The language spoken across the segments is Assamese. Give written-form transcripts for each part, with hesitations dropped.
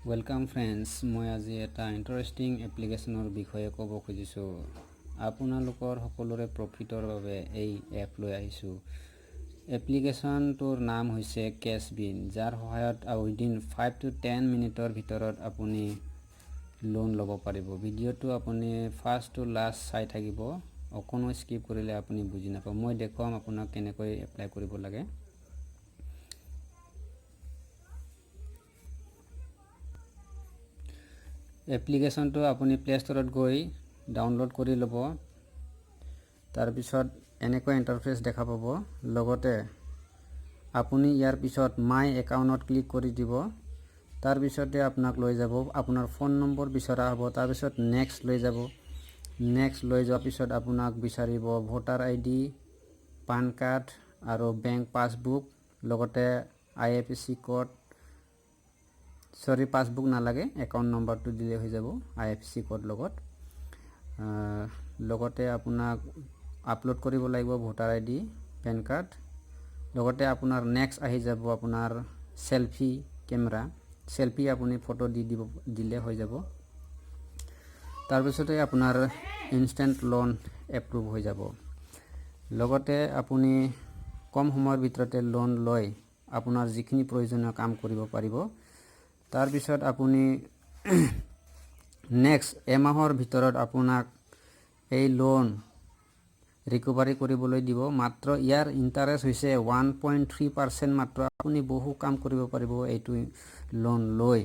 Welcome friends, মই আজি এটা ইন্টাৰেষ্টিং এপ্লিকেশনৰ বিষয়ে ক'ব খুজিছো। আপোনালোকৰ সকলোৰে প্ৰফিটৰ বাবে এই এপ লৈ আহিছো। এপ্লিকেশনটোৰ নাম হৈছে কেশবিন, যাৰ সহায়ত উইদিন 5 to 10 মিনিটৰ ভিতৰত আপুনি লোন ল'ব পাৰিব। ভিডিঅ'টো আপুনি ফাৰ্ষ্ট টু লাষ্ট চাই থাকিব, অকণো স্কিপ কৰিলে আপুনি বুজি নাপাব। মই দেখুৱাম আপোনাক কেনেকৈ এপ্লাই কৰিব লাগে। এপ্লিকেশনটো আপুনি প্লে ষ্টৰত গৈ ডাউনলোড কৰি ল'ব। তাৰ পিছত এনেকৈ ইন্টাৰফেস দেখা পাব। লগতে আপুনি ইয়াৰ পিছত মাই একাউণ্টত ক্লিক কৰি দিব। তাৰ পিছতে আপোনাক লৈ যাব, আপোনাৰ ফোন নম্বৰ বিচৰা হ'ব। তাৰ পিছত নেক্সট লৈ যাব। নেক্সট লৈ যোৱাৰ পিছত আপোনাক বিচাৰিব ভোটাৰ আইডি, পান কাৰ্ড আৰু বেংক পাছবুক, লগতে IFSC কোড। পাছবুক নালাগে, একাউণ্ট নম্বৰটো দিলে হৈ যাব IFSC কোড লগত। লগতে আপোনাক আপলোড কৰিব লাগিব ভোটাৰ আইডি, পেন কাৰ্ড। লগতে আপোনাৰ নেক্সট আহি যাব আপোনাৰ সেলফি কেমেৰা। সেলফি আপুনি ফটো দিলে হৈ যাব। তাৰ পিছতে আপোনাৰ ইনষ্টেন্ট লোন এপ্ৰুভ হৈ যাব। লগতে আপুনি কম সময়ৰ ভিতৰতে লোন লৈ আপোনাৰ যিখিনি প্ৰয়োজনীয় কাম কৰিব পাৰিব। তাৰ পিছত আপুনি নেক্সট এমাহৰ ভিতৰত আপোনাক এই লোন ৰিকভাৰি কৰিবলৈ দিব। মাত্ৰ ইয়াৰ ইন্টাৰেষ্ট হৈছে 1.3% মাত্ৰ। আপুনি বহু কাম কৰিব পাৰিব এইটো লোন লৈ।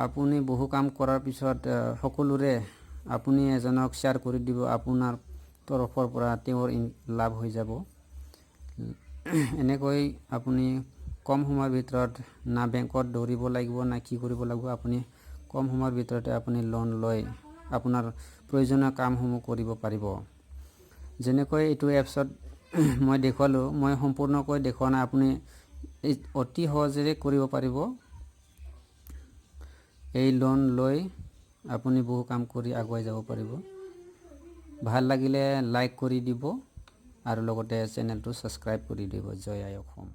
আপুনি বহু কাম কৰাৰ পিছত সকলোৰে আপুনি এজনক শ্বেয়াৰ কৰি দিব, আপোনাৰ তৰফৰ পৰা তেওঁৰ লাভ হৈ যাব। এনেকৈ আপুনি কম সময়ৰ ভিতৰত না বেংকত দৌৰিব লাগিব না কি কৰিব লাগিব, আপুনি কম সময়ৰ ভিতৰতে আপুনি লোন লৈ আপোনাৰ প্ৰয়োজনীয় কামসমূহ কৰিব পাৰিব। যেনেকৈ এইটো এপছত মই দেখুৱালো, মই সম্পূৰ্ণকৈ দেখুৱা নাই, আপুনি অতি সহজে কৰিব পাৰিব। এই লোন লৈ আপুনি বহু কাম কৰি আগুৱাই যাব পাৰিব। ভাল লাগিলে লাইক কৰি দিব আৰু লগতে চেনেলটো সাবস্ক্ৰাইব কৰি দিব। জয় আই অসম।